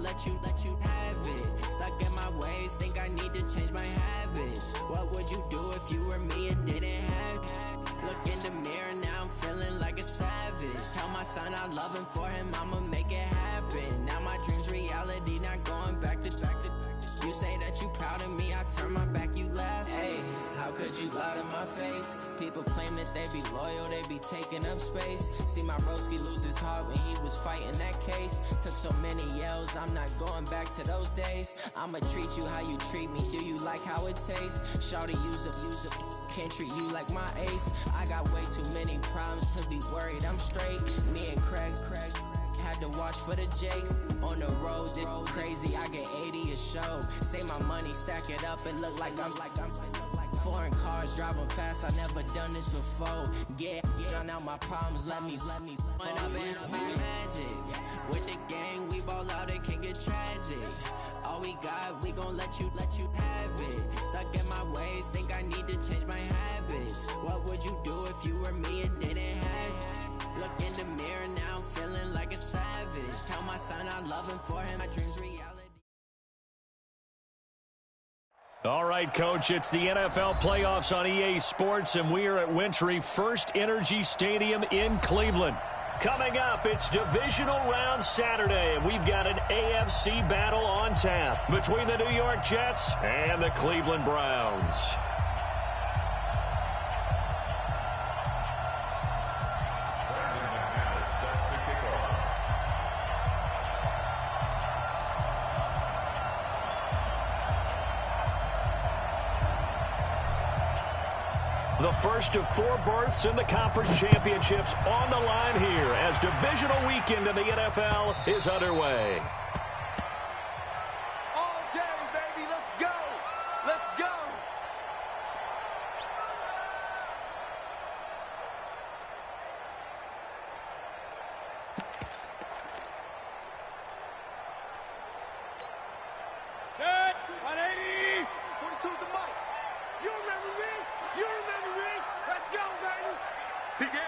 let you have it. Stuck in my ways, think I need to change my habits. What would you do if you were me and didn't have it? Look in the mirror, now I'm feeling like a savage. Tell my son I love him, for him I'ma make it happen. Now my dream's reality, not going back to. You say that you proud of me, I turn my back, you laugh. Hey, how could you lie to my face? People claim that they be loyal, they be taking up space. See my broski lose his heart when he was fighting that case. Took so many yells, I'm not going back to those days. I'ma treat you how you treat me, do you like how it tastes? Shawty, use it, can't treat you like my ace. I got way too many problems to be worried, I'm straight. Me and Craig had to watch for the Jakes. On the road, this crazy, I get 80 a show. Say my money, stack it up, it look like I'm foreign cars, driving fast, I never done this before. Get drown out my problems, let me When up in a bitch magic. With the gang, we ball out, it can get tragic. All we got, we gon' let you have it. Stuck in my ways, think I need to change my habits. What would you do if you were me and didn't have it? Look in the mirror, now I'm feeling like a savage. Tell my son I love him, for him my dreams reality. All right, Coach, it's the NFL playoffs on EA Sports, and we are at Wintry First Energy Stadium in Cleveland. Coming up, it's Divisional Round Saturday, and we've got an AFC battle on tap between the New York Jets and the Cleveland Browns. The first of 4 berths in the conference championships on the line here as divisional weekend in the NFL is underway. All day, baby. Let's go. Let's go. Set. 180. 42 is the mic. You remember me? You remember me? Let's go, baby. Begin.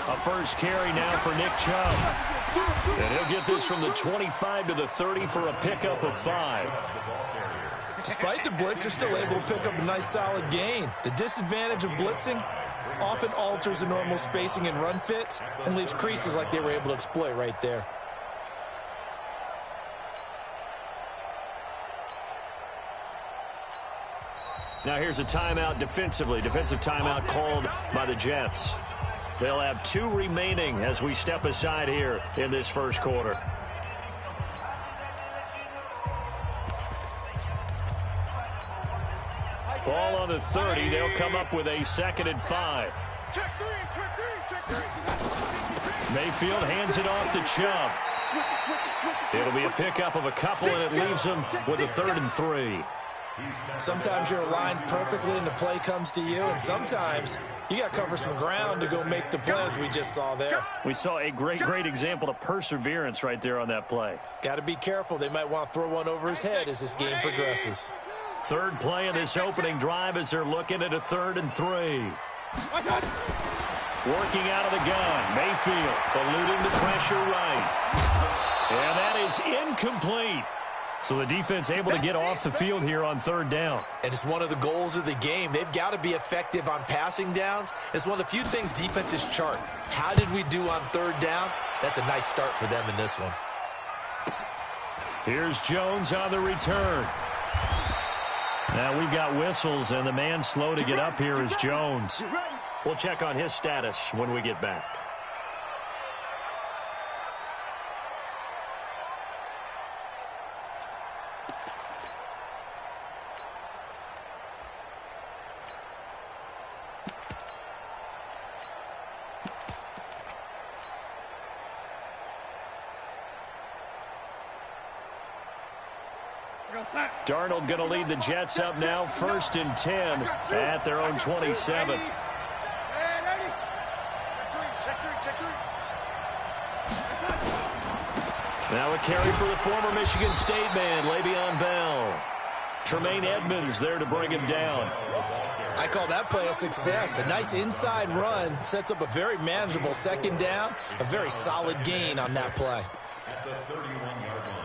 A first carry now for Nick Chubb. And he'll get this from the 25 to the 30 for a pickup of 5. Despite the blitz, they're still able to pick up a nice solid gain. The disadvantage of blitzing often alters the normal spacing and run fits and leaves creases like they were able to exploit right there. Now here's a timeout defensively. Defensive timeout called by the Jets. They'll have 2 remaining as we step aside here in this first quarter. Ball on the 30. They'll come up with a 2nd and 5. Mayfield hands it off to Chubb. It'll be a pickup of a couple, and it leaves them with a 3rd and 3. Sometimes you're aligned perfectly and the play comes to you, and sometimes you got to cover some ground to go make the plays we just saw there. We saw a great example of perseverance right there on that play. Got to be careful. They might want to throw one over his head as this game progresses. 3rd play of this opening drive as they're looking at a 3rd and 3. Working out of the gun. Mayfield eluding the pressure right. And that is incomplete. So the defense able to get off the field here on 3rd down. And it's one of the goals of the game. They've got to be effective on passing downs. It's one of the few things defenses chart. How did we do on 3rd down? That's a nice start for them in this one. Here's Jones on the return. Now we've got whistles, and the man slow to get up here is Jones. We'll check on his status when we get back. Darnold going to lead the Jets up now, 1st and 10 at their own 27. Now a carry for the former Michigan State man, Le'Veon Bell. Tremaine Edmonds there to bring him down. I call that play a success. A nice inside run sets up a very manageable second down, a very solid gain on that play. At the 31-yard line.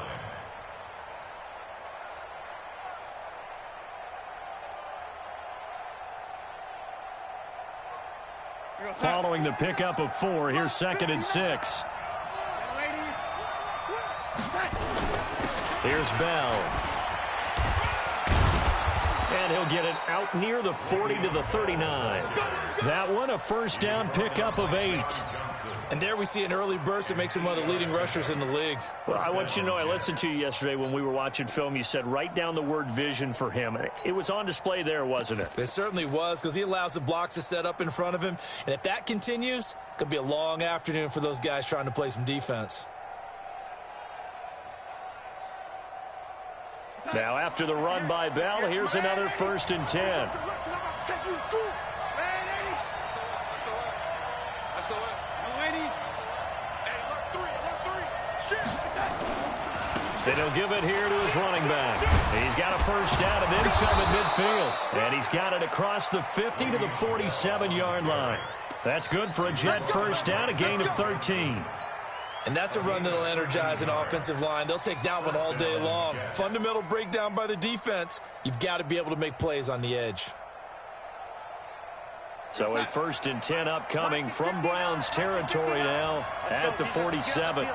Following the pickup of 4, here's 2nd and 6. Here's Bell. And he'll get it out near the 40 to the 39. That one, a first down pickup of 8. And there we see an early burst that makes him one of the leading rushers in the league. Well, I want you to know, I listened to you yesterday when we were watching film. You said write down the word vision for him. It was on display there, wasn't it? It certainly was, because he allows the blocks to set up in front of him. And if that continues, it could be a long afternoon for those guys trying to play some defense. Now, after the run by Bell, here's another 1st and 10. They'll give it here to his running back. He's got a first down and then some at midfield. And he's got it across the 50 to the 47-yard line. That's good for a Jet first down, a gain of 13. And that's a run that'll energize an offensive line. They'll take that one all day long. Fundamental breakdown by the defense. You've got to be able to make plays on the edge. So a 1st and 10 upcoming from Browns territory now at the 47.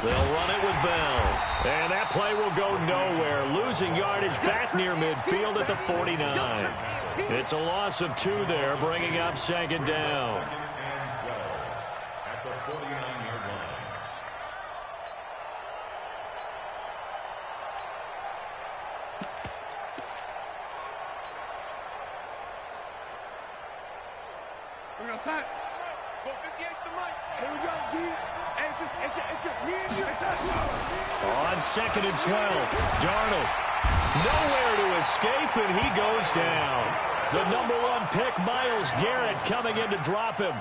They'll run it with Bell. And that play will go nowhere. Losing yardage back near midfield at the 49. It's a loss of 2 there, bringing up 2nd down. At the 49-yard line. We're going to start. Go 58's the mic. Here we go, G. It's just me and you. On 2nd and 12, Darnold. Nowhere to escape, and he goes down. The #1 pick, Myles Garrett, coming in to drop him.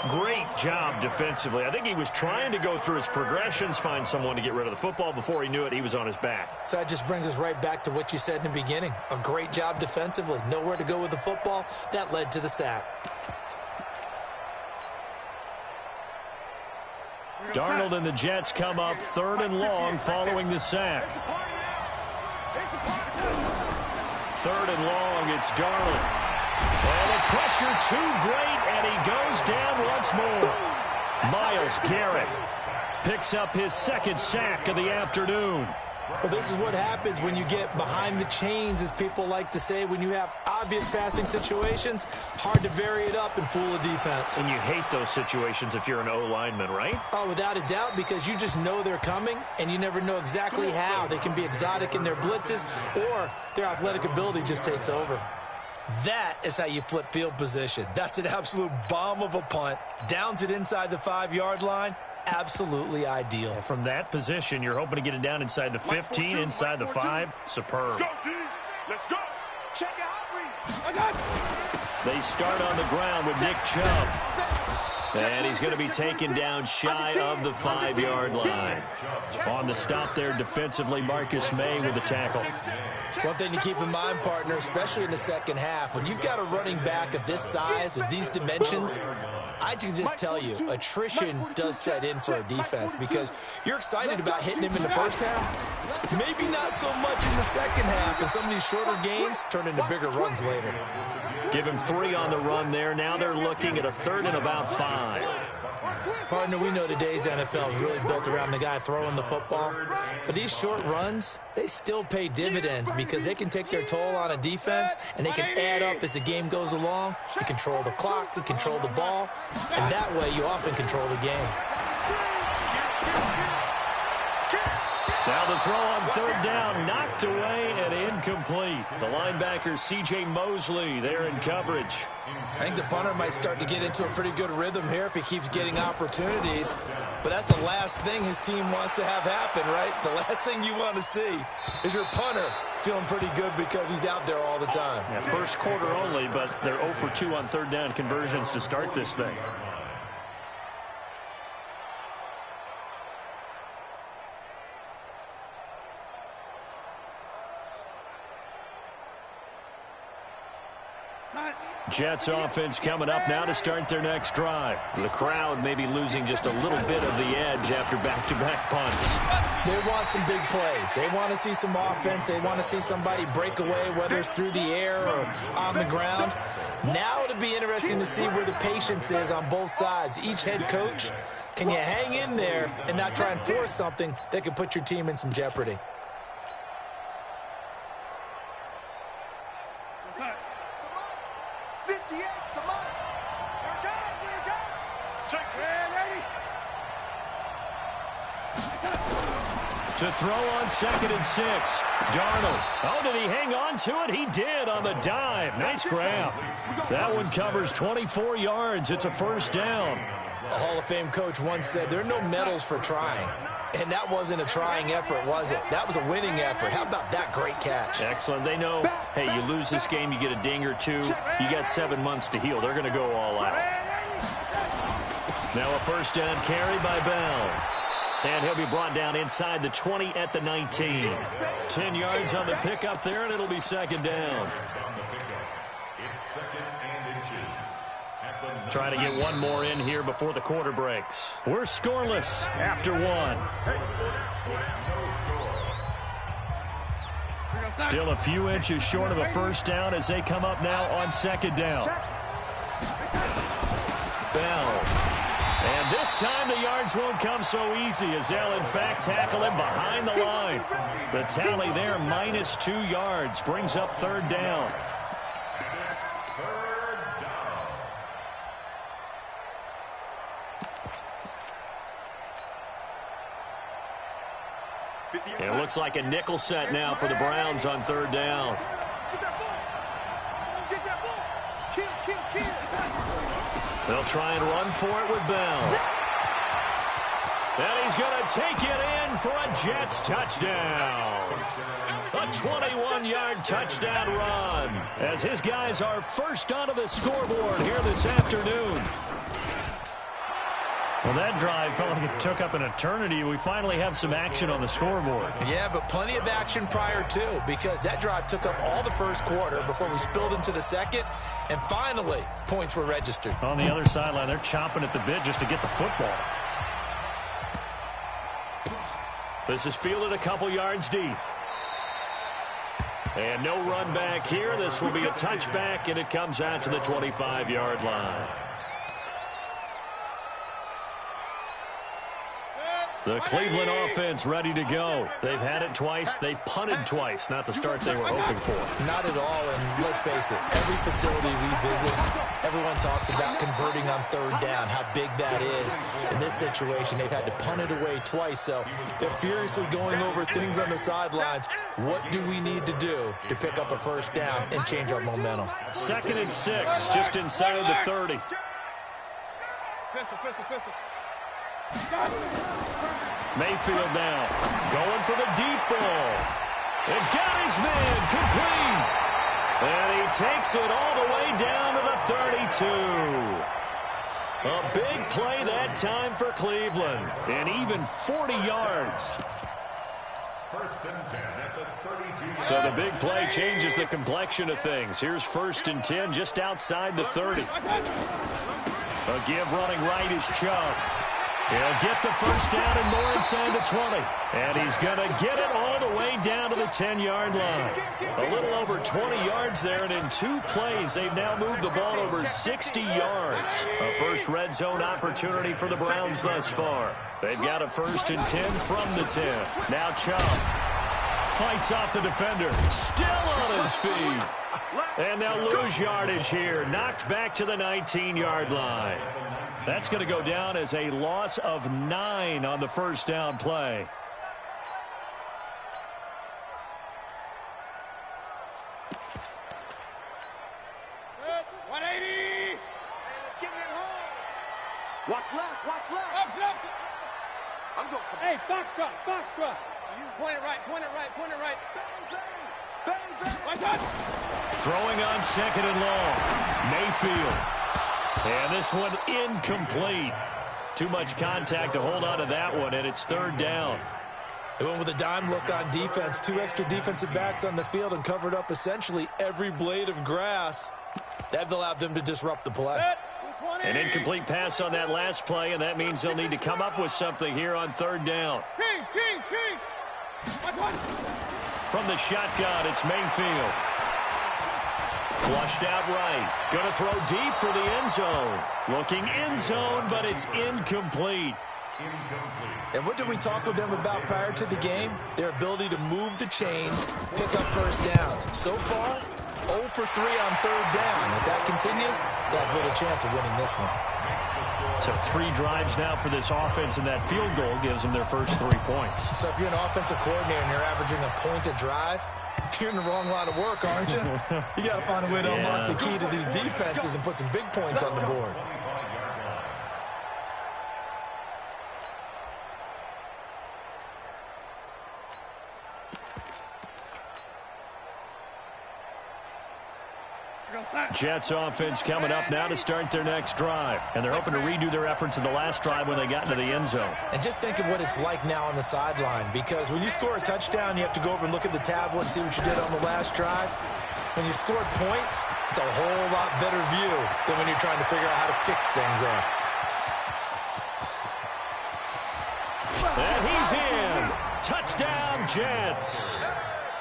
Great job defensively. I think he was trying to go through his progressions, find someone to get rid of the football. Before he knew it, he was on his back. So that just brings us right back to what you said in the beginning. A great job defensively. Nowhere to go with the football. That led to the sack. Darnold and the Jets come up 3rd and long following the sack. 3rd and long, it's Darnold. And the pressure too great, and he goes down once more. Myles Garrett picks up his 2nd sack of the afternoon. Well, this is what happens when you get behind the chains, as people like to say. When you have obvious passing situations, hard to vary it up and fool a defense. And you hate those situations if you're an O-lineman, right? Oh, without a doubt, because you just know they're coming, and you never know exactly how. They can be exotic in their blitzes, or their athletic ability just takes over. That is how you flip field position. That's an absolute bomb of a punt. Downs it inside the 5-yard line. Absolutely ideal. From that position, you're hoping to get it down inside the 15, inside the 5. Superb. Let's go, D. Let's go. Check it out, read. I got it. They start on the ground with Nick Chubb. And he's going to be taken down shy of the 5-yard line. On the stop there defensively, Marcus May with the tackle. One thing to keep in mind, partner, especially in the second half, when you've got a running back of this size and these dimensions, I can just tell you, attrition does set in for a defense, because you're excited about hitting him in the first half, maybe not so much in the second half, and some of these shorter gains turn into bigger runs later. Give him 3 on the run there. Now they're looking at a 3rd and about 5. Partner, we know today's NFL is really built around the guy throwing the football. But these short runs, they still pay dividends, because they can take their toll on a defense, and they can add up as the game goes along. You control the clock, you control the ball, and that way you often control the game. Now the throw on 3rd down, knocked away and incomplete. The linebacker, C.J. Mosley, there in coverage. I think the punter might start to get into a pretty good rhythm here if he keeps getting opportunities. But that's the last thing his team wants to have happen, right? The last thing you want to see is your punter feeling pretty good because he's out there all the time. Yeah, first quarter only, but they're 0 for 2 on 3rd down conversions to start this thing. Jets offense coming up now to start their next drive. The crowd may be losing just a little bit of the edge after back-to-back punts. They want some big plays. They want to see some offense. They want to see somebody break away, whether it's through the air or on the ground. Now it'll be interesting to see where the patience is on both sides. Each head coach, can you hang in there and not try and force something that could put your team in some jeopardy? To throw on 2nd and 6. Darnold. Oh, did he hang on to it? He did on the dive. Nice grab. That one covers 24 yards. It's a first down. A Hall of Fame coach once said there are no medals for trying. And that wasn't a trying effort, was it? That was a winning effort. How about that great catch? Excellent. They know, hey, you lose this game, you get a ding or two. You got 7 months to heal. They're going to go all out. Now a first down carry by Bell. And he'll be brought down inside the 20 at the 19. 10 yards on the pickup there, and it'll be second down. Trying to get one more in here before the quarter breaks. We're scoreless after one. Still a few inches short of a first down as they come up now on second down. Bell. And this time the yards won't come so easy as they'll, in fact, tackle him behind the line. The tally there, -2 yards, brings up third down. It looks like a nickel set now for the Browns on third down. They'll try and run for it with Bell. And he's going to take it in for a Jets touchdown. A 21-yard touchdown run as his guys are first onto the scoreboard here this afternoon. Well, that drive felt like it took up an eternity. We finally have some action on the scoreboard. Yeah, but plenty of action prior to, because that drive took up all the first quarter before we spilled into the second, and finally, points were registered. On the other sideline, they're chomping at the bit just to get the football. This is fielded a couple yards deep. And no run back here. This will be a touchback, and it comes out to the 25-yard line. The Cleveland offense ready to go. They've had it twice. They've punted twice. Not the start they were hoping for. Not at all, and let's face it, every facility we visit, everyone talks about converting on third down, how big that is. In this situation, they've had to punt it away twice, so they're furiously going over things on the sidelines. What do we need to do to pick up a first down and change our momentum? 2nd and 6, just inside the 30. Mayfield now, going for the deep ball. And got his man complete. And he takes it all the way down to the 32. A big play that time for Cleveland. And even 40 yards. First and 10 at the 32. So the big play changes the complexion of things. Here's 1st and 10 just outside the 30. A give running right is Chubb. He'll get the first down and more inside the 20. And he's going to get it all the way down to the 10-yard line. A little over 20 yards there, and in 2 plays, they've now moved the ball over 60 yards. A first red zone opportunity for the Browns thus far. They've got a 1st and 10 from the 10. Now Chubb fights off the defender. Still on his feet. And they'll lose yardage here. Knocked back to the 19-yard line. That's going to go down as a loss of 9 on the first down play. Watch left, watch left. Left. I'm going. Hey, foxtrot. Point it right. Bang. Throwing on 2nd and long. Mayfield. And this one incomplete. Too much contact to hold on to that one, and it's 3rd down. They went with a dime look on defense. 2 extra defensive backs on the field and covered up essentially every blade of grass. That allowed them to disrupt the play. An incomplete pass on that last play, and that means they'll need to come up with something here on third down. Kings. From the shotgun, it's Mayfield. Flushed out right. Going to throw deep for the end zone. Looking end zone, but it's incomplete. And what did we talk with them about prior to the game? Their ability to move the chains, pick up first downs. So far, 0 for 3 on third down. If that continues, they have little chance of winning this one. So 3 drives now for this offense, and that field goal gives them their first 3 points. So if you're an offensive coordinator and you're averaging a point a drive, you're in the wrong line of work, aren't you? You got to find a way to unlock the key to these defenses and put some big points on the board. Jets offense coming up now to start their next drive. And they're hoping to redo their efforts in the last drive when they got into the end zone. And just think of what it's like now on the sideline, because when you score a touchdown, you have to go over and look at the tablet and see what you did on the last drive. When you scored points, it's a whole lot better view than when you're trying to figure out how to fix things there. And he's in. Touchdown, Jets.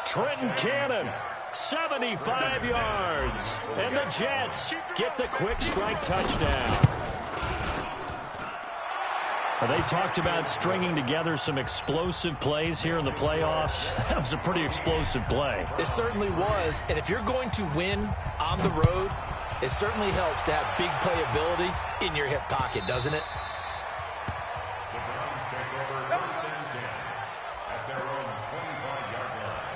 Trenton Cannon. 75 yards, and the Jets get the quick strike touchdown. They talked about stringing together some explosive plays here in the playoffs. That was a pretty explosive play. It certainly was, and if you're going to win on the road, it certainly helps to have big playability in your hip pocket, doesn't it? The Browns take over first and 10 at their own 25-yard line.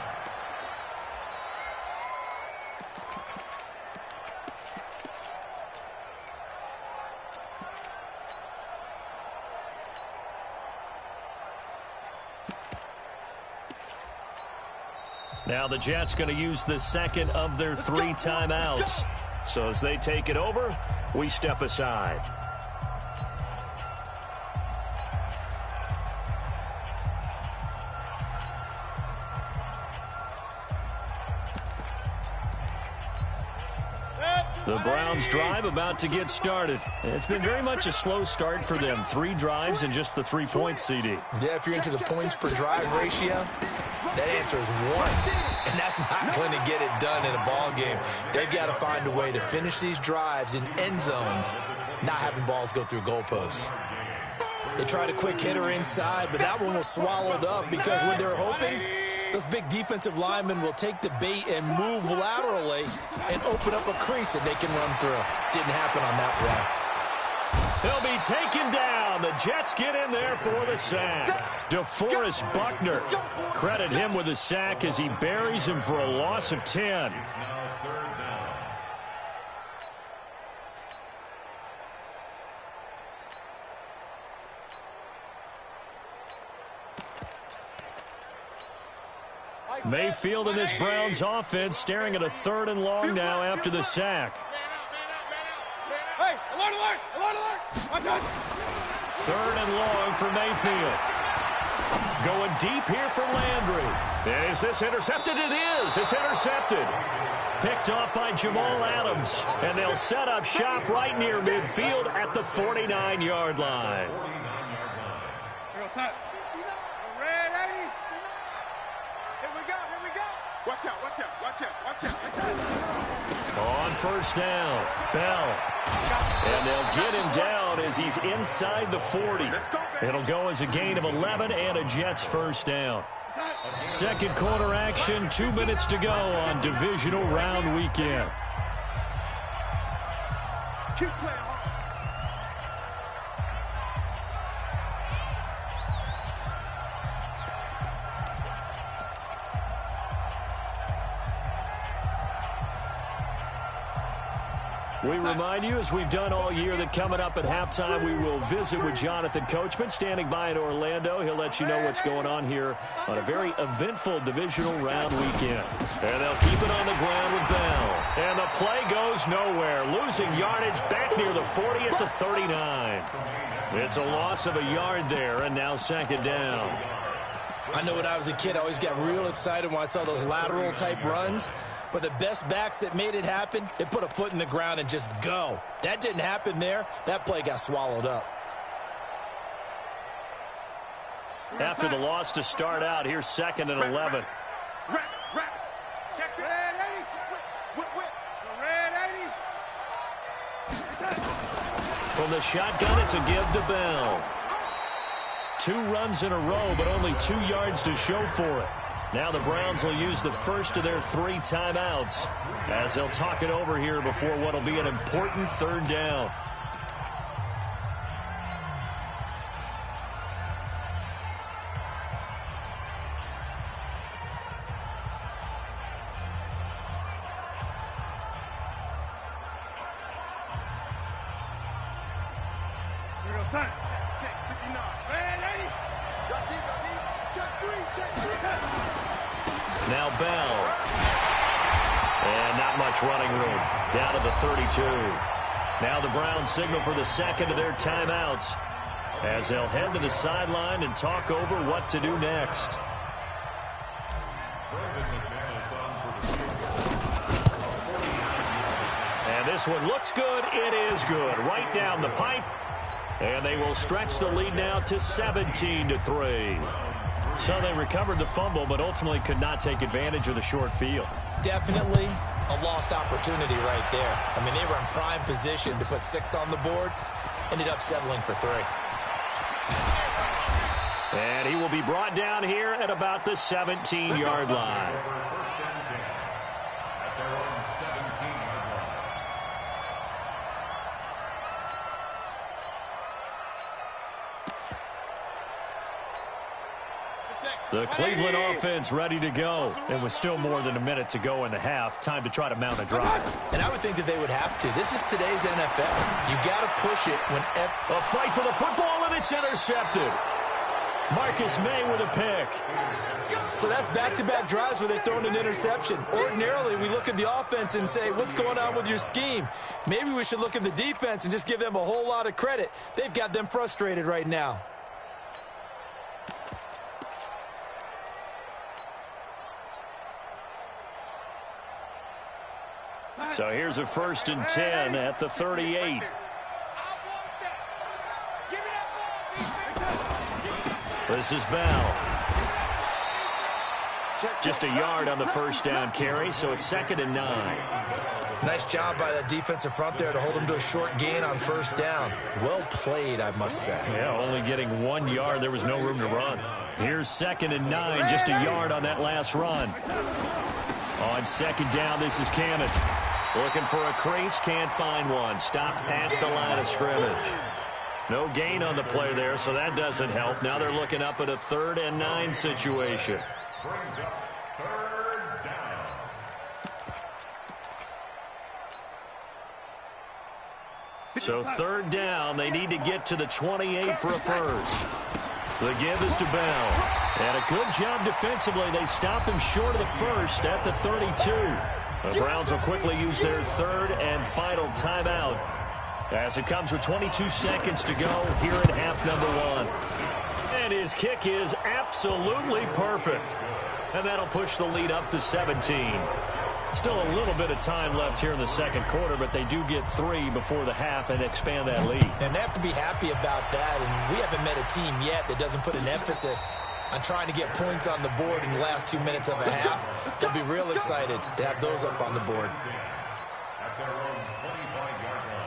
Now the Jets going to use the second of their 3 timeouts. So as they take it over, we step aside. The Browns drive about to get started. It's been very much a slow start for them. 3 drives and just the 3 points, CD. Yeah, if you're into the points per drive ratio, that answer is 1. And that's not going to get it done in a ball game. They've got to find a way to finish these drives in end zones, not having balls go through goalposts. They tried a quick hitter inside, but that one was swallowed up because what they're hoping, those big defensive linemen will take the bait and move laterally and open up a crease that they can run through. Didn't happen on that play. They'll be taken down. The Jets get in there for the sack. DeForest Buckner. Credit him with the sack as he buries him for a loss of 10. Mayfield and this Browns offense staring at a 3rd and long now after the sack. Hey, alert! 3rd and long for Mayfield. Going deep here for Landry. And is this intercepted? It is. It's intercepted. Picked off by Jamal Adams. And they'll set up shop right near midfield at the 49-yard line. Watch out. On first down, Bell. And they'll get him down as he's inside the 40. It'll go as a gain of 11 and a Jets first down. Second quarter action, 2 minutes to go on divisional round weekend. Keep playing hard. We remind you, as we've done all year, that coming up at halftime, we will visit with Jonathan Coachman, standing by in Orlando. He'll let you know what's going on here on a very eventful divisional round weekend. And they'll keep it on the ground with Bell. And the play goes nowhere. Losing yardage back near the 40 at the 39. It's a loss of a yard there, and now second down. I know when I was a kid, I always got real excited when I saw those lateral-type runs. But the best backs that made it happen, they put a foot in the ground and just go. That didn't happen there. That play got swallowed up. After the loss to start out, here's 2nd and 11. Check red 80. Red 80. From the shotgun, it's a give to Bell. 2 runs in a row, but only 2 yards to show for it. Now the Browns will use the first of their 3 timeouts as they'll talk it over here before what will be an important 3rd down. Here we go, son. Check 59. Red 80. Drop deep. Check 3. Now Bell. And not much running room. Down to the 32. Now the Browns signal for the 2nd of their timeouts as they'll head to the sideline and talk over what to do next. And this one looks good. It is good. Right down the pipe. And they will stretch the lead now to 17-3. So they recovered the fumble, but ultimately could not take advantage of the short field. Definitely a lost opportunity right there. I mean, they were in prime position to put 6 on the board. Ended up settling for 3. And he will be brought down here at about the 17-yard line. The Cleveland offense ready to go. It was still more than a minute to go in the half. Time to try to mount a drive. And I would think that they would have to. This is today's NFL. You got to push it whenever. A fight for the football, and it's intercepted. Marcus May with a pick. So that's back-to-back drives where they're throwing an interception. Ordinarily, we look at the offense and say, what's going on with your scheme? Maybe we should look at the defense and just give them a whole lot of credit. They've got them frustrated right now. So here's a 1st and 10 at the 38. This is Bell. Just a yard on the 1st down carry, so it's 2nd and 9. Nice job by the defensive front there to hold them to a short gain on 1st down. Well played, I must say. Yeah, only getting 1 yard. There was no room to run. Here's 2nd and 9, just a yard on that last run. On 2nd down, this is Cannon. Looking for a crease, can't find one. Stopped at the line of scrimmage. No gain on the play there, so that doesn't help. Now they're looking up at a 3rd and 9 situation. Brings up 3rd down. So 3rd down, they need to get to the 28 for a first. The give is to Bell. And a good job defensively. They stop him short of the first at the 32. The Browns will quickly use their 3rd and final timeout as it comes with 22 seconds to go here in half number 1. And his kick is absolutely perfect. And that'll push the lead up to 17. Still a little bit of time left here in the 2nd quarter, but they do get 3 before the half and expand that lead. And they have to be happy about that. And we haven't met a team yet that doesn't put an emphasis on trying to get points on the board in the last 2 minutes of a half. They'll be real excited to have those up on the board. At their own 25-yard line.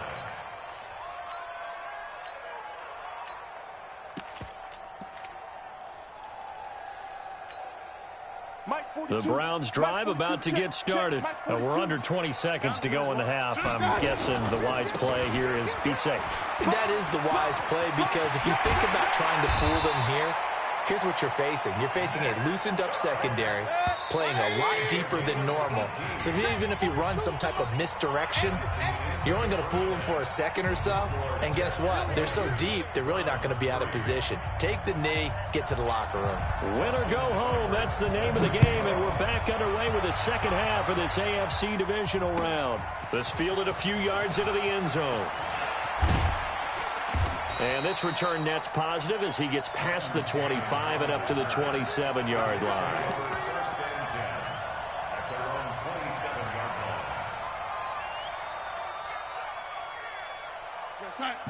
The Browns drive about to get started. We're under 20 seconds to go in the half. I'm guessing the wise play here is be safe. That is the wise play, because if you think about trying to fool them here, here's what you're facing. You're facing a loosened up secondary, playing a lot deeper than normal. So even if you run some type of misdirection, you're only going to fool them for a second or so. And guess what? They're so deep, they're really not going to be out of position. Take the knee, get to the locker room. Win or go home, that's the name of the game, and we're back underway with the second half of this AFC divisional round. This fielded a few yards into the end zone. And this return net's positive as he gets past the 25 and up to the 27-yard line.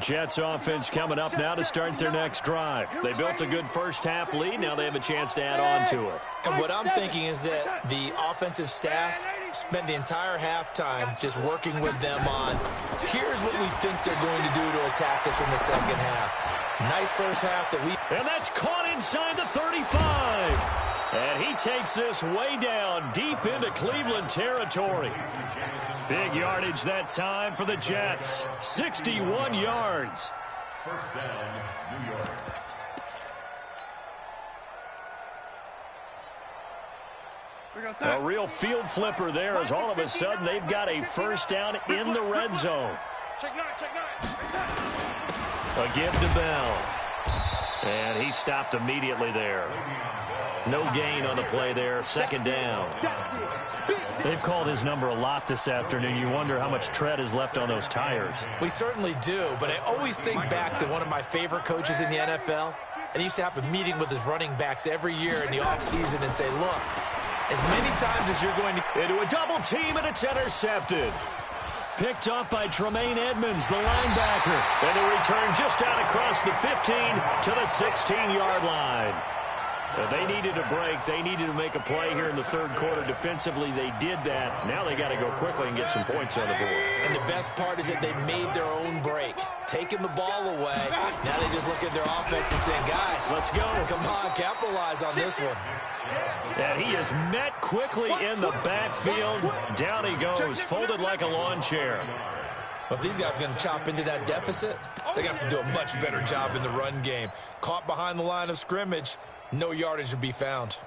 Jets offense coming up now to start their next drive. They built a good first-half lead. Now they have a chance to add on to it. And what I'm thinking is that the offensive staff spent the entire halftime just working with them on, here's what we think they're going to do to attack us in the second half. Nice first half that we... And that's caught inside the 35. And he takes this way down deep into Cleveland territory. Big yardage that time for the Jets. 61 yards. First down, New York. A real field flipper there as all of a sudden they've got a first down in the red zone. Check nine. A give to Bell. And he stopped immediately there. No gain on the play there. Second down. They've called his number a lot this afternoon. You wonder how much tread is left on those tires. We certainly do, but I always think back to one of my favorite coaches in the NFL, and he used to have a meeting with his running backs every year in the offseason and say, look, as many times as you're going to... Into a double team, and it's intercepted. Picked off by Tremaine Edmonds, the linebacker. And the return just out across the 15 to the 16-yard line. They needed a break. They needed to make a play here in the third quarter. Defensively, they did that. Now they got to go quickly and get some points on the board. And the best part is that they made their own break. Taking the ball away. Now they just look at their offense and say, guys, let's go. Come on, capitalize on this one. And he is met quickly in the backfield. Down he goes, folded like a lawn chair. But these guys are going to chop into that deficit. They got to do a much better job in the run game. Caught behind the line of scrimmage. No yardage to be found.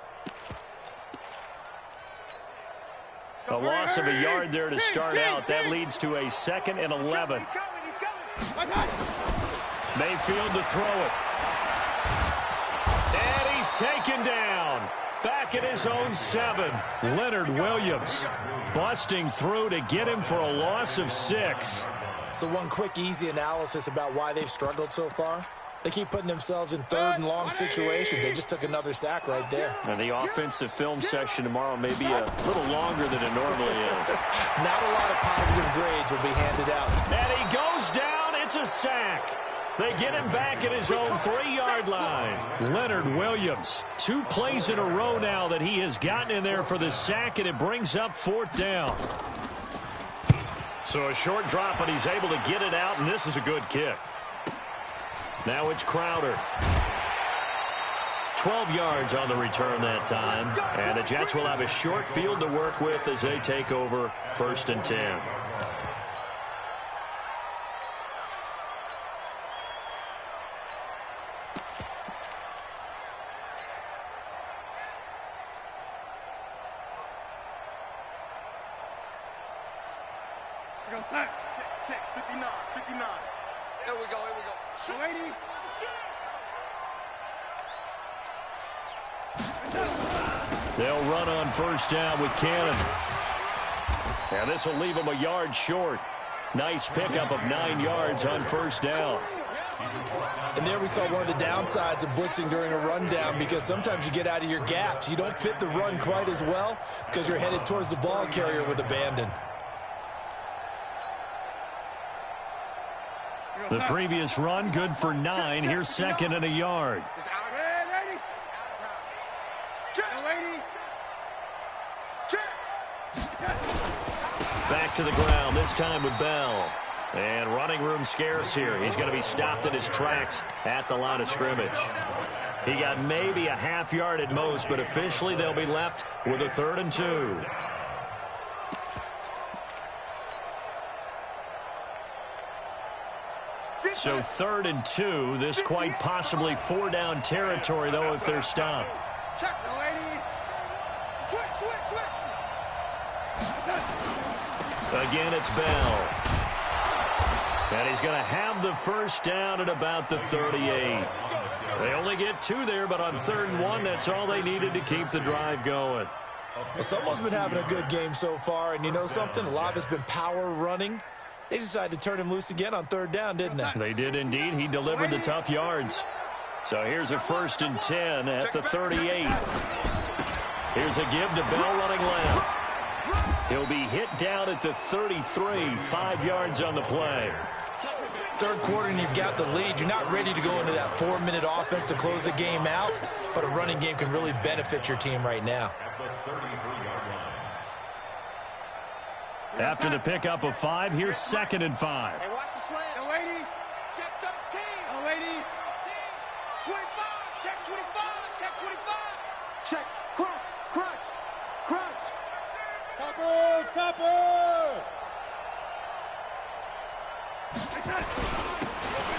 A loss of a yard there to start out. That leads to a 2nd and 11. Mayfield to throw it. And he's taken down. Back at his own 7. Leonard Williams busting through to get him for a loss of 6. So one quick, easy analysis about why they've struggled so far. They keep putting themselves in third and long situations. They just took another sack right there. And the offensive film session tomorrow may be a little longer than it normally is. Not a lot of positive grades will be handed out. And he goes down. It's a sack. They get him back at his own 3-yard line. Leonard Williams, 2 plays in a row now that he has gotten in there for the sack, and it brings up 4th down. So a short drop, but he's able to get it out, and this is a good kick. Now it's Crowder. 12 yards on the return that time. And the Jets will have a short field to work with as they take over 1st and 10. Check, 59. Here we go. Lady. They'll run on 1st down with Cannon. And this will leave them a yard short. Nice pickup of 9 yards on 1st down. And there we saw one of the downsides of blitzing during a rundown, because sometimes you get out of your gaps. You don't fit the run quite as well because you're headed towards the ball carrier with abandon. The previous run, good for 9. Here's 2nd and a yard. Back to the ground, this time with Bell. And running room scarce here. He's going to be stopped in his tracks at the line of scrimmage. He got maybe a half yard at most, but officially they'll be left with a 3rd and 2. So 3rd and 2. This quite possibly 4-down territory, though, if they're stopped. Check, lady. Switch. Again, it's Bell. And he's going to have the 1st down at about the 38. They only get 2 there, but on 3rd and 1, that's all they needed to keep the drive going. Well, someone's been having a good game so far, and you know something? A lot of it's been power running. They decided to turn him loose again on 3rd down, didn't they? They did indeed. He delivered the tough yards. So here's a 1st and 10 at the 38. Here's a give to Bell running left. He'll be hit down at the 33, 5 yards on the play. Third quarter and you've got the lead. You're not ready to go into that 4-minute offense to close the game out, but a running game can really benefit your team right now. After the pickup of 5, here's 2nd and 5. Hey, watch the slant. No, 80. Check 13. No, 80. 25. Check 25. Check 25. Check. Crunch. Crunch. Crunch. Topper. Topper.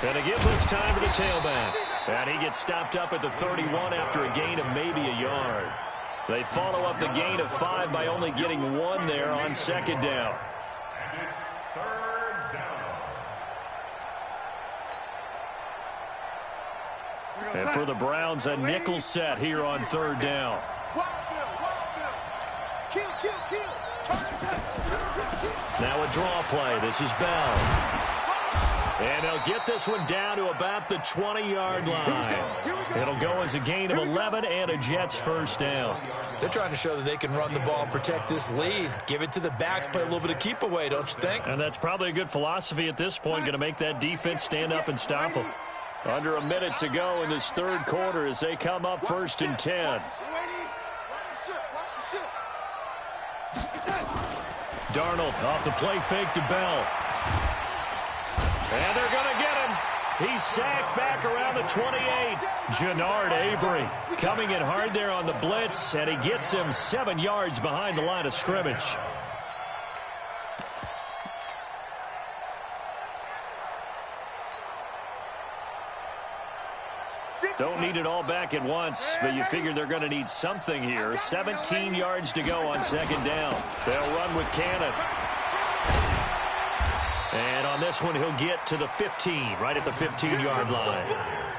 And to give this time to the tailback. And he gets stopped up at the 31 after a gain of maybe a yard. They follow up the gain of 5 by only getting 1 there on 2nd down. And it's 3rd down. And for the Browns, a nickel set here on 3rd down. Wild Bill. Kill, kill, kill. Now a draw play. This is Bell. And he'll get this one down to about the 20-yard line. It'll go as a gain of 11 and a Jets 1st down. They're trying to show that they can run the ball and protect this lead. Give it to the backs, play a little bit of keep away, don't you think? And that's probably a good philosophy at this point, going to make that defense stand up and stop them. Under a minute to go in this 3rd quarter as they come up 1st and 10. Darnold off the play fake to Bell. And they're going to get him. He's sacked back around the 28. Jannard Avery coming in hard there on the blitz, and he gets him 7 yards behind the line of scrimmage. Don't need it all back at once, but you figure they're going to need something here. 17 yards to go on 2nd down. They'll run with Cannon. And on this one, he'll get to the 15, right at the 15-yard line.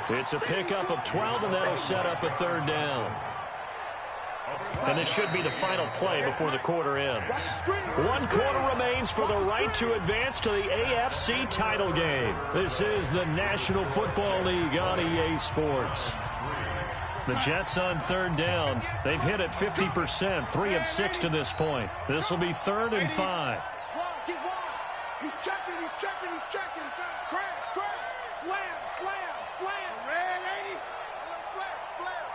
It's a pickup of 12, and that'll set up a 3rd down. And this should be the final play before the quarter ends. 1 quarter remains for the right to advance to the AFC title game. This is the National Football League on EA Sports. The Jets on 3rd down. They've hit it 50%, 3 of 6 to this point. This will be 3rd and 5. He's checking, he's checking, he's checking. Crash, crash, slam, slam, slam. Red 80. Flare,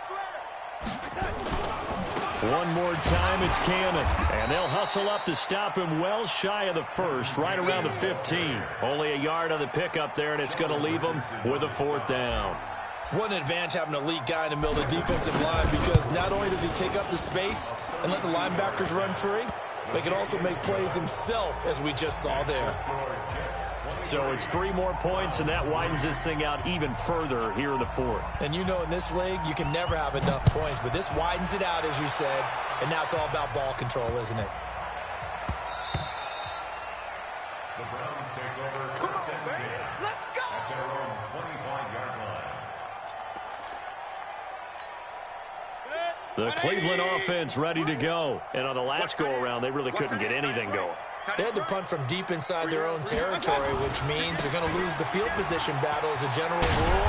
flare. One more time, it's Cannon. And they'll hustle up to stop him well shy of the 1st, right around the 15. Only a yard on the pickup there, and it's going to leave them with a 4th down. What an advantage having an elite guy in the middle of the defensive line, because not only does he take up the space and let the linebackers run free, but he can also make plays himself, as we just saw there. So it's 3 more points, and that widens this thing out even further here in the 4th. And you know, in this league, you can never have enough points, but this widens it out, as you said, and now it's all about ball control, isn't it? The Browns take over 1st and 10. Let's go. At their own 25-yard line. The Cleveland offense ready to go. And on the last go-around, they really couldn't get anything going. They had to punt from deep inside their own territory, which means they're going to lose the field position battle as a general rule.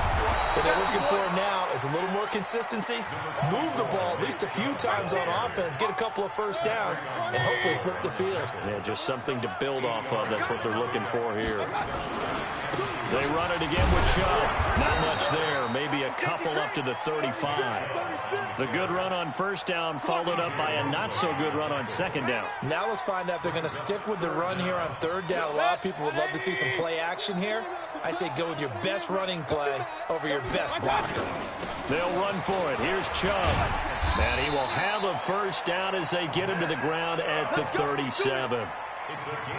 What they're looking for now is a little more consistency, move the ball at least a few times on offense, get a couple of 1st downs, and hopefully flip the field. Yeah, just something to build off of. That's what they're looking for here. They run it again with Chubb. Not much there. Maybe a couple up to the 35. The good run on 1st down followed up by a not-so-good run on 2nd down. Now let's find out if they're going to stick with the run here on 3rd down. A lot of people would love to see some play action here. I say go with your best running play over your best blocker. They'll run for it. Here's Chubb. And he will have a 1st down as they get him to the ground at the 37.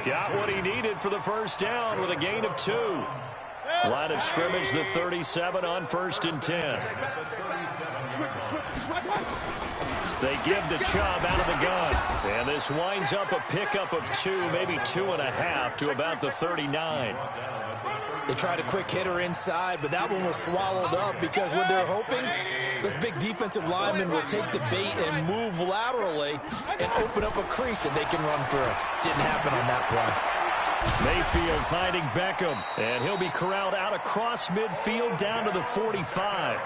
Got what he needed for the 1st down with a gain of 2. Line of scrimmage, the 37 on 1st and 10. They give to Chubb out of the gun. And this winds up a pickup of 2, maybe 2.5 to about the 39. They tried a quick hitter inside, but that one was swallowed up because what they're hoping, this big defensive lineman will take the bait and move laterally and open up a crease that they can run through. Didn't happen on that play. Mayfield finding Beckham, and he'll be corralled out across midfield down to the 45.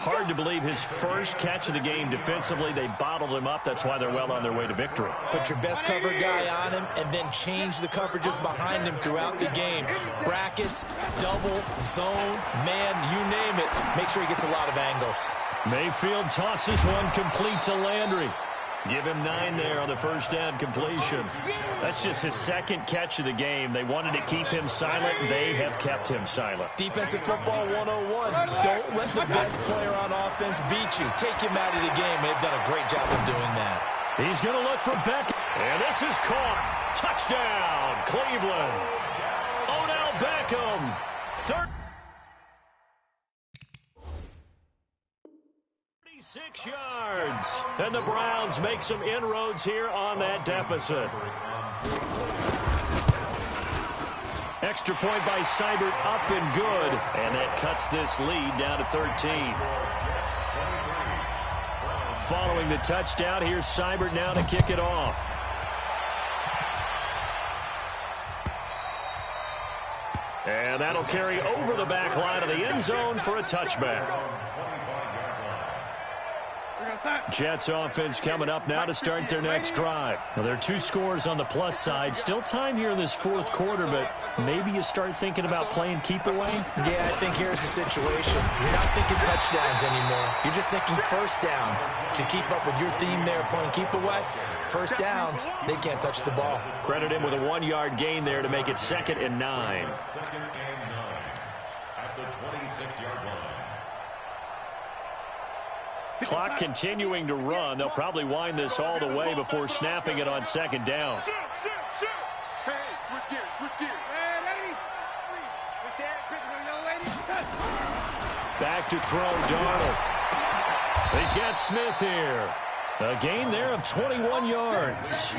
Hard to believe his first catch of the game defensively. They bottled him up. That's why they're well on their way to victory. Put your best cover guy on him and then change the coverages behind him throughout the game. Brackets, double, zone, man, you name it. Make sure he gets a lot of angles. Mayfield tosses one complete to Landry. Give him 9 there on the first down completion. That's just his second catch of the game. They wanted to keep him silent. They have kept him silent. Defensive football 101. Don't let the best player on offense beat you. Take him out of the game. They've done a great job of doing that. He's going to look for Beck. And this is caught. Touchdown, Cleveland. Odell Beckham. 36 yards. And the Browns make some inroads here on that deficit. Extra point by Seibert, up and good. And that cuts this lead down to 13. Following the touchdown, here's Seibert now to kick it off. And that'll carry over the back line of the end zone for a touchback. Jets offense coming up now to start their next drive. Now, there are 2 scores on the plus side. Still time here in this fourth quarter, but maybe you start thinking about playing keep away? Yeah, I think here's the situation. You're not thinking touchdowns anymore. You're just thinking first downs. To keep up with your theme there, playing keep away, first downs, they can't touch the ball. Credit him with a 1-yard gain there to make it 2nd and 9. 2nd and 9 at the 26-yard line. Clock continuing to run. They'll probably wind this all the way before snapping it on 2nd down. Hey, switch gears, switch gears. Hey, lady. Right there, quick, young lady. Back to throw, Darnold. He's got Smith here. A gain there of 21 yards.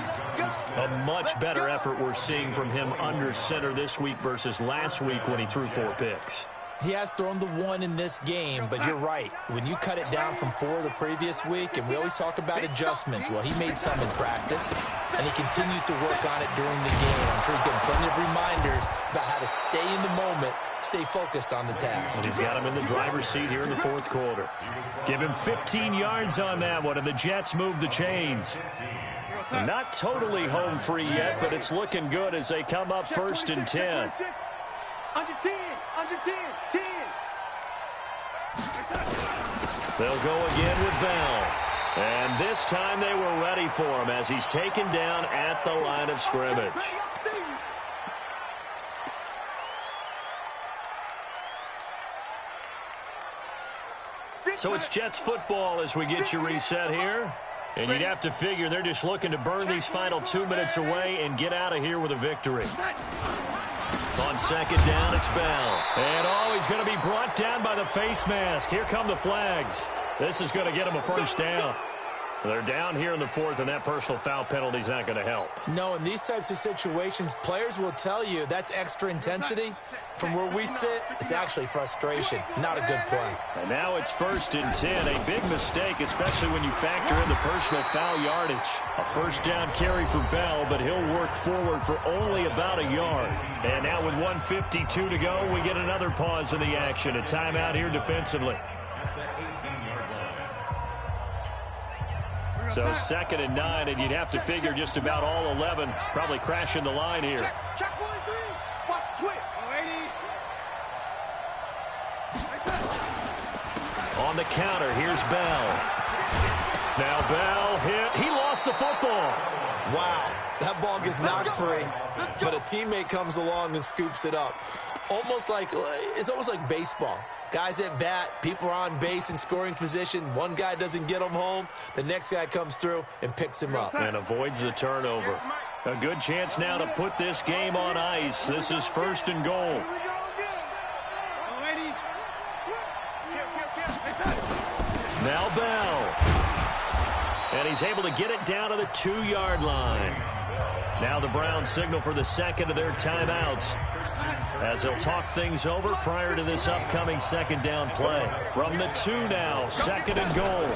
A much better effort we're seeing from him under center this week versus last week when he threw 4 picks. He has thrown the 1 in this game, but you're right. When you cut it down from 4 the previous week, and we always talk about adjustments, well, he made some in practice, and he continues to work on it during the game. I'm sure he's getting plenty of reminders about how to stay in the moment, stay focused on the task. And he's got him in the driver's seat here in the fourth quarter. Give him 15 yards on that one, and the Jets move the chains. Not totally home free yet, but it's looking good as they come up 1st and 10. Under 10, under 10, 10. They'll go again with Bell. And this time they were ready for him as he's taken down at the line of scrimmage. So it's Jets football as we get you reset here. And you'd have to figure they're just looking to burn these final 2 minutes away and get out of here with a victory. On 2nd down, it's Bell. And, he's going to be brought down by the face mask. Here come the flags. This is going to get him a first down. They're down here in the 4th, and that personal foul penalty is not going to help. No, in these types of situations, players will tell you that's extra intensity. From where we sit, it's actually frustration, not a good play. And now it's 1st and 10. A big mistake, especially when you factor in the personal foul yardage. A first down carry for Bell, but he'll work forward for only about a yard. And now with 1:52 to go, we get another pause in the action. A timeout here defensively. So 2nd and 9, and you'd have to figure just about all 11 probably crashing the line here. Check 1-3. Watch quick. On the counter, here's Bell. Now Bell hit. He lost the football. Wow, that ball gets knocked free, but a teammate comes along and scoops it up. It's almost like baseball. Guys at bat, people are on base in scoring position. One guy doesn't get him home. The next guy comes through and picks him up. And avoids the turnover. A good chance now to put this game on ice. This is 1st and goal. Now Bell. And he's able to get it down to the 2-yard line. Now the Browns signal for the 2nd of their timeouts, as they'll talk things over prior to this upcoming 2nd down play. From the 2 now, 2nd and goal.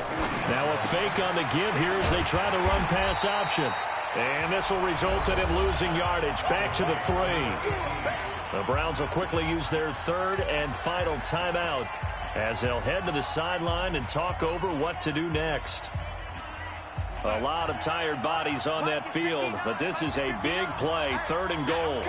Now a fake on the give here as they try the run pass option. And this will result in him losing yardage. Back to the 3. The Browns will quickly use their 3rd and final timeout as they'll head to the sideline and talk over what to do next. A lot of tired bodies on that field, but this is a big play, 3rd and goal.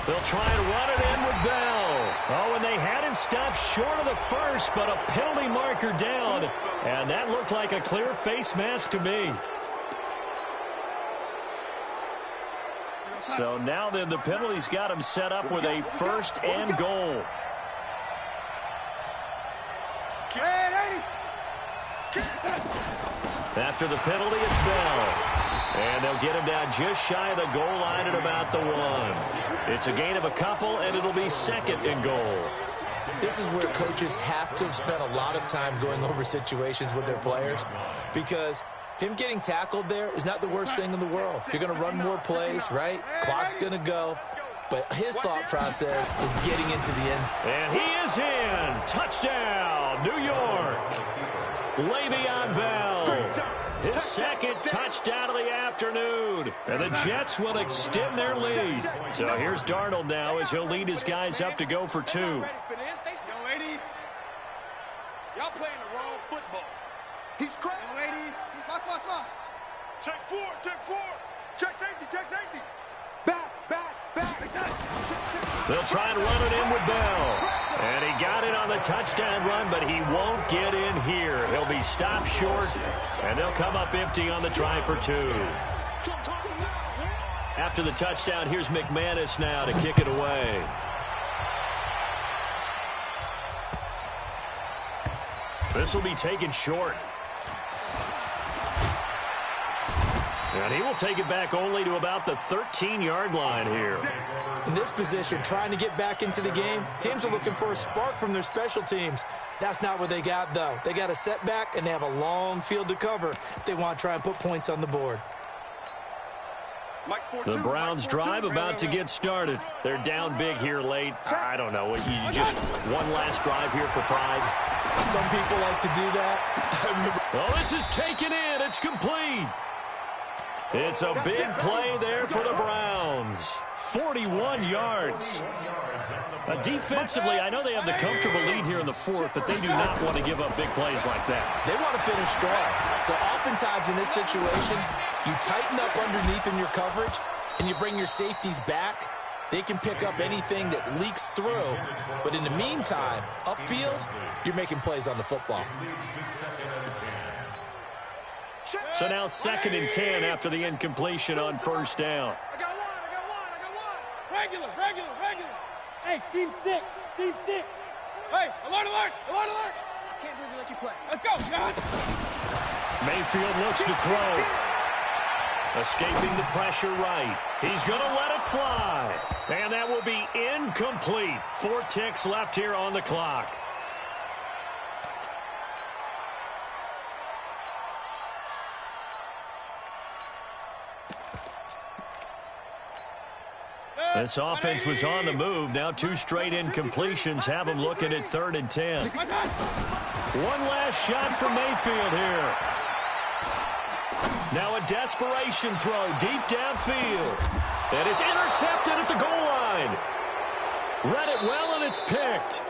They'll try and run it in with Bell. Oh, and they had him stopped short of the first, but a penalty marker down. And that looked like a clear face mask to me. So now then the penalty's got him set up with a 1st and goal. After the penalty, it's Bell. And they'll get him down just shy of the goal line at about the 1. It's a gain of a couple, and it'll be 2nd and goal. This is where coaches have to have spent a lot of time going over situations with their players, because him getting tackled there is not the worst thing in the world. You're going to run more plays, right? Clock's going to go. But his thought process is getting into the end. And he is in. Touchdown, New York. Le'Veon Bell. His 2nd touchdown of the afternoon. And the Jets will extend their lead. So here's Darnold now as he'll lead his guys up to go for 2. Y'all playing the wrong football. He's crazy. He's lock. Check 4. Check safety. Back. They'll try and run it in with Bell. And he got it on the touchdown run, but he won't get in here. He'll be stopped short, and they'll come up empty on the try for 2. After the touchdown, here's McManus now to kick it away. This will be taken short. And he will take it back only to about the 13-yard line here. In this position, trying to get back into the game, teams are looking for a spark from their special teams. That's not what they got, though. They got a setback, and they have a long field to cover if they want to try and put points on the board. The Browns drive about to get started. They're down big here late. I don't know. You just one last drive here for pride. Some people like to do that. Well, this is taken in. It's complete. It's a big play there for the Browns. 41 yards. Defensively, I know they have the comfortable lead here in the 4th, but they do not want to give up big plays like that. They want to finish strong. So oftentimes in this situation, you tighten up underneath in your coverage, and you bring your safeties back. They can pick up anything that leaks through. But in the meantime, upfield, you're making plays on the football. So now 2nd and 10 after the incompletion on 1st down. I got one. Regular. Hey, Team 6. Hey, alert. I can't believe we let you play. Let's go, John. Mayfield looks to throw. Escaping the pressure right. He's going to let it fly. And that will be incomplete. 4 ticks left here on the clock. This offense was on the move. Now 2 straight incompletions have them looking at 3rd and 10. One last shot for Mayfield here. Now a desperation throw deep downfield. And it's intercepted at the goal line. Read it well, and it's picked.